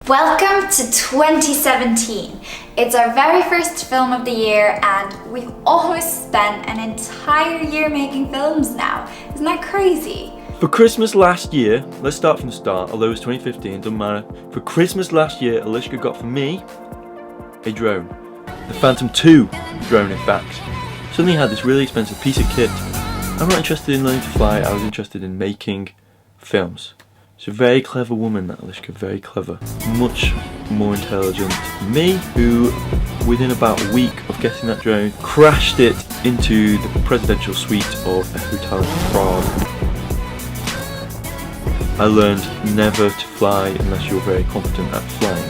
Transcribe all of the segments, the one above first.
Welcome to 2017. It's our very first film of the year and we've almost spent an entire year making films now. Isn't that crazy? For Christmas last year, let's start from the start, although it's 2015, doesn't matter. For Christmas last year, Alishka got for me a drone. The Phantom 2 drone, in fact. Suddenly had this really expensive piece of kit. I'm not interested in learning to fly, I was interested in making films. She's a very clever woman, that Alishka, very clever. Much more intelligent than me, who, within about a week of getting that drone, crashed it into the presidential suite of a hotel in Prague. I learned never to fly unless you're very competent at flying.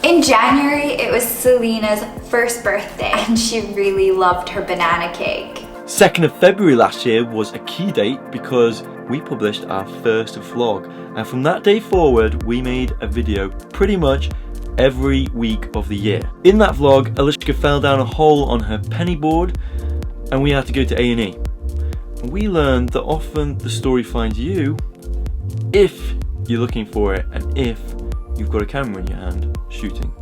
In January, it was Selena's first birthday and she really loved her banana cake. 2nd of February last year was a key date because we published our first vlog, and from that day forward we made a video pretty much every week of the year. In that vlog, Alishka fell down a hole on her penny board and we had to go to A&E. We learned that often the story finds you if you're looking for it and if you've got a camera in your hand shooting.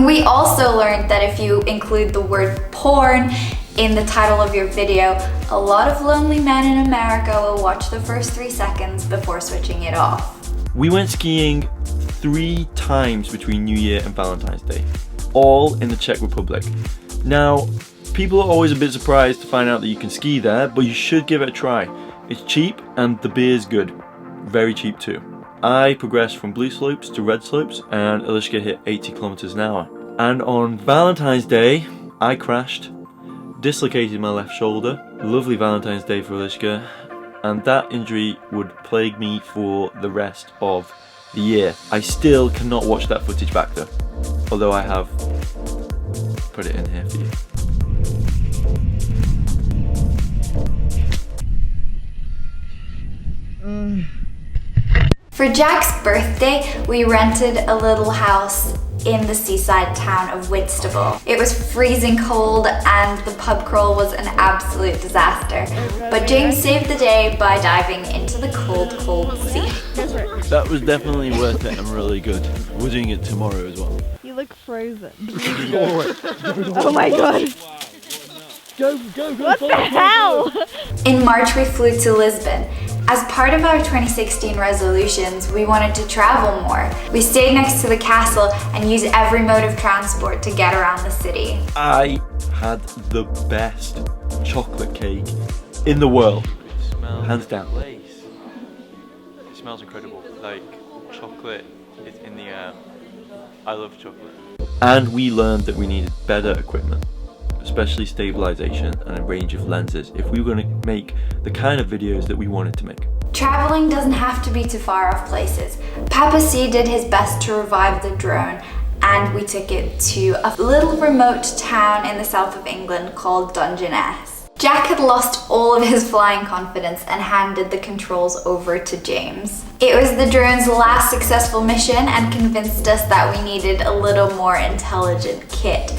We also learned that if you include the word porn in the title of your video, a lot of lonely men in America will watch the first 3 seconds before switching it off. We went skiing 3 times between New Year and Valentine's Day, all in the Czech Republic. Now, people are always a bit surprised to find out that you can ski there, but you should give it a try. It's cheap and the beer's good. Very cheap too. I progressed from blue slopes to red slopes and Alishka hit 80 kilometers an hour. And on Valentine's Day, I crashed, dislocated my left shoulder. Lovely Valentine's Day for Alishka, and that injury would plague me for the rest of the year. I still cannot watch that footage back though, although I have put it in here for you. For Jack's birthday, we rented a little house in the seaside town of Whitstable. It was freezing cold and the pub crawl was an absolute disaster. But James saved the day by diving into the cold, cold sea. That was definitely worth it and really good. We're doing it tomorrow as well. You look frozen. Oh my god. Go. What the hell? In March, we flew to Lisbon. As part of our 2016 resolutions, we wanted to travel more. We stayed next to the castle and used every mode of transport to get around the city. I had the best chocolate cake in the world. It smells hands down. Lace. It smells incredible. Like chocolate is in the air. I love chocolate. And we learned that we needed better equipment, especially stabilization and a range of lenses, if we were going to make the kind of videos that we wanted to make. Traveling doesn't have to be to far off places. Papa C did his best to revive the drone and we took it to a little remote town in the south of England called Dungeness. Jack had lost all of his flying confidence and handed the controls over to James. It was the drone's last successful mission and convinced us that we needed a little more intelligent kit.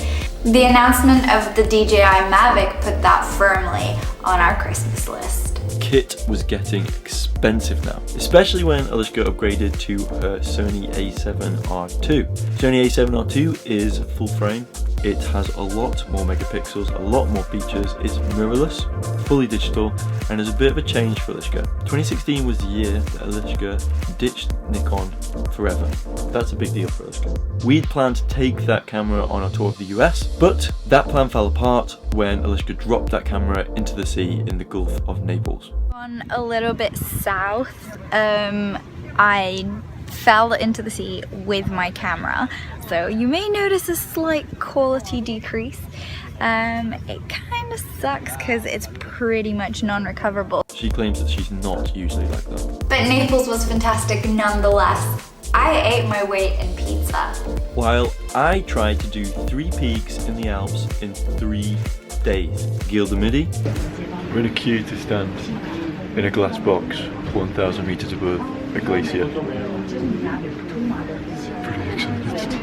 The announcement of the DJI Mavic put that firmly on our Christmas list. Kit was getting expensive now, especially when Alishka upgraded to her Sony A7R II. Sony A7R II is full frame. It has a lot more megapixels, a lot more features. It's mirrorless, fully digital, and is a bit of a change for Alishka. 2016 was the year that Alishka ditched Nikon forever. That's a big deal for Alishka. We'd planned to take that camera on a tour of the US, but that plan fell apart when Alishka dropped that camera into the sea in the Gulf of Naples. On a little bit south, I fell into the sea with my camera, so you may notice a slight quality decrease. It kind of sucks because it's pretty much non-recoverable. She claims that she's not usually like that. But Naples was fantastic nonetheless. I ate my weight in pizza. While I tried to do 3 peaks in the Alps in 3 days. Gilles de Midi. We're in a queue to stand in a glass box 1,000 meters above a glacier. Pretty excited.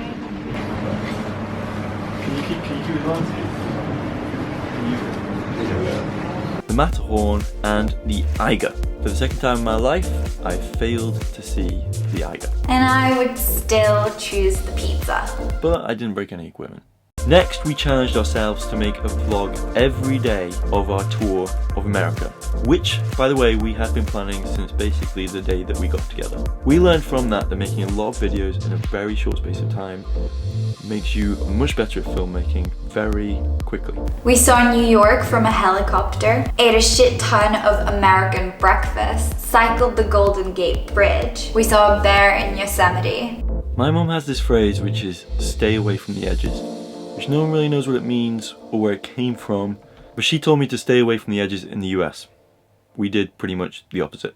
Can you keep it on? the Matterhorn, and the Eiger. For the second time in my life, I failed to see the Eiger. And I would still choose the pizza. But I didn't break any equipment. Next, we challenged ourselves to make a vlog every day of our tour of America, which, by the way, we had been planning since basically the day that we got together. We learned from that making a lot of videos in a very short space of time makes you much better at filmmaking very quickly. We saw New York from a helicopter, ate a shit ton of American breakfast, cycled the Golden Gate Bridge. We saw a bear in Yosemite. My mum has this phrase which is stay away from the edges, which no one really knows what it means or where it came from, but she told me to stay away from the edges in the US. We did pretty much the opposite.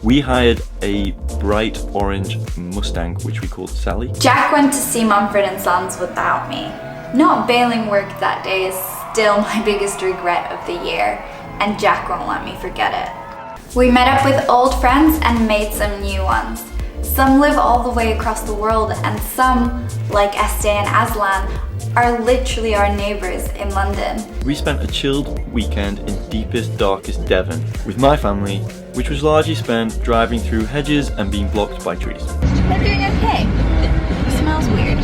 We hired a bright orange Mustang, which we called Sally. Jack went to see Mumford & Sons without me. Not bailing work that day is still my biggest regret of the year, and Jack won't let me forget it. We met up with old friends and made some new ones. Some live all the way across the world, and some, like Estee and Aslan, are literally our neighbours in London. We spent a chilled weekend in deepest, darkest Devon with my family, which was largely spent driving through hedges and being blocked by trees. They're doing okay. It smells weird.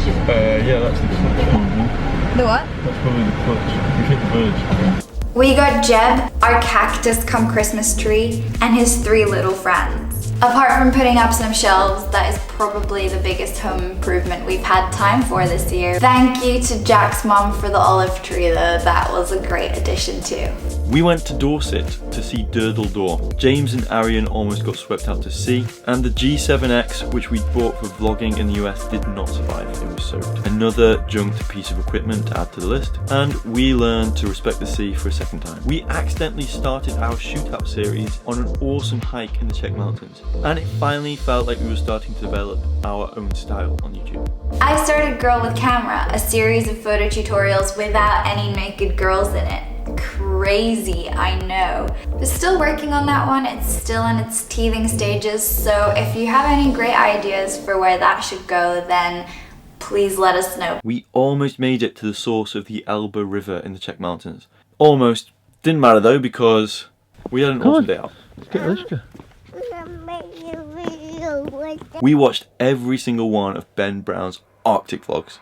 Yeah, that's the clutch. The what? That's probably the clutch. We hit the verge. We got Jeb, our cactus come Christmas tree, and his 3 little friends. Apart from putting up some shelves, that is probably the biggest home improvement we've had time for this year. Thank you to Jack's mom for the olive tree though, that was a great addition too. We went to Dorset to see Durdle Door. James and Arian almost got swept out to sea, and the G7X, which we bought for vlogging in the US, did not survive, it was soaked. Another junked piece of equipment to add to the list, and we learned to respect the sea for a second time. We accidentally started our shootout series on an awesome hike in the Czech Mountains, and it finally felt like we were starting to develop our own style on YouTube. I started Girl with Camera, a series of photo tutorials without any naked girls in it. Crazy, I know. But still working on that one, it's still in its teething stages, so if you have any great ideas for where that should go, then please let us know. We almost made it to the source of the Elbe River in the Czech Mountains. Almost. Didn't matter though, because we had an awesome day out. We watched every single one of Ben Brown's Arctic vlogs.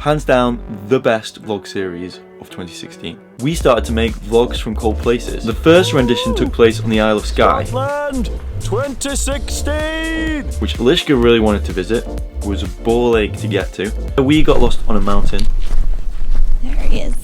Hands down, the best vlog series of 2016. We started to make vlogs from cold places. The first rendition took place on the Isle of Skye, Scotland 2016! which Alishka really wanted to visit. It was a ball ache to get to. We got lost on a mountain. There he is.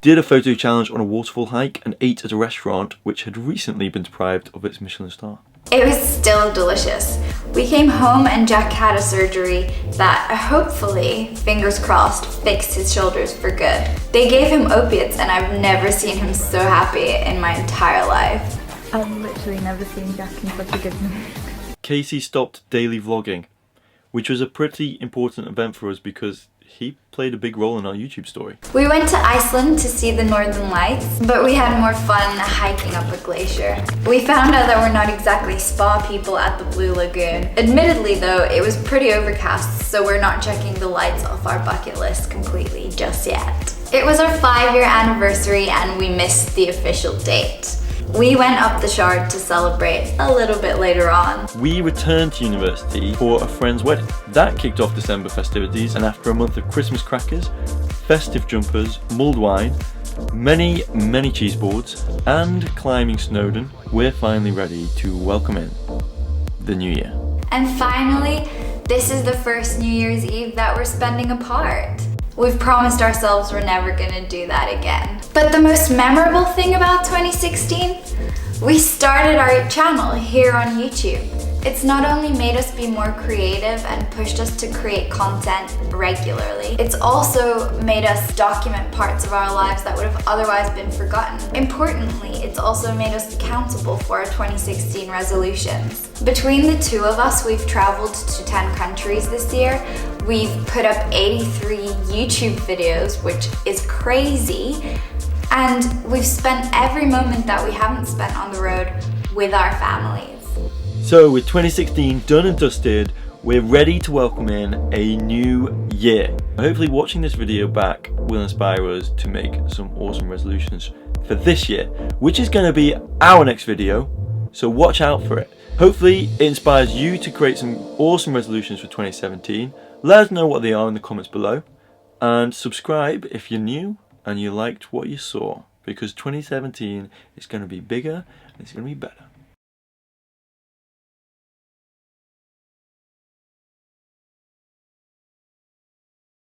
Did a photo challenge on a waterfall hike and ate at a restaurant which had recently been deprived of its Michelin star. It was still delicious. We came home and Jack had a surgery that hopefully, fingers crossed, fixed his shoulders for good. They gave him opiates and I've never seen him so happy in my entire life. I've literally never seen Jack in such a good mood. Casey stopped daily vlogging, which was a pretty important event for us because he played a big role in our YouTube story. We went to Iceland to see the Northern Lights, but we had more fun hiking up a glacier. We found out that we're not exactly spa people at the Blue Lagoon. Admittedly though, it was pretty overcast, so we're not checking the lights off our bucket list completely just yet. It was our 5-year anniversary and we missed the official date. We went up the Shard to celebrate a little bit later on. We returned to university for a friend's wedding. That kicked off December festivities, and after a month of Christmas crackers, festive jumpers, mulled wine, many cheese boards, and climbing Snowdon, we're finally ready to welcome in the new year. And finally, this is the first New Year's Eve that we're spending apart. We've promised ourselves we're never gonna do that again. But the most memorable thing about 2016? We started our channel here on YouTube. It's not only made us be more creative and pushed us to create content regularly, it's also made us document parts of our lives that would have otherwise been forgotten. Importantly, it's also made us accountable for our 2016 resolutions. Between the two of us, we've traveled to 10 countries this year, We've put up 83 YouTube videos, which is crazy. And we've spent every moment that we haven't spent on the road with our families. So with 2016 done and dusted, we're ready to welcome in a new year. Hopefully watching this video back will inspire us to make some awesome resolutions for this year, which is going to be our next video, so watch out for it. Hopefully it inspires you to create some awesome resolutions for 2017. Let us know what they are in the comments below, and subscribe if you're new and you liked what you saw, because 2017 is going to be bigger and it's going to be better.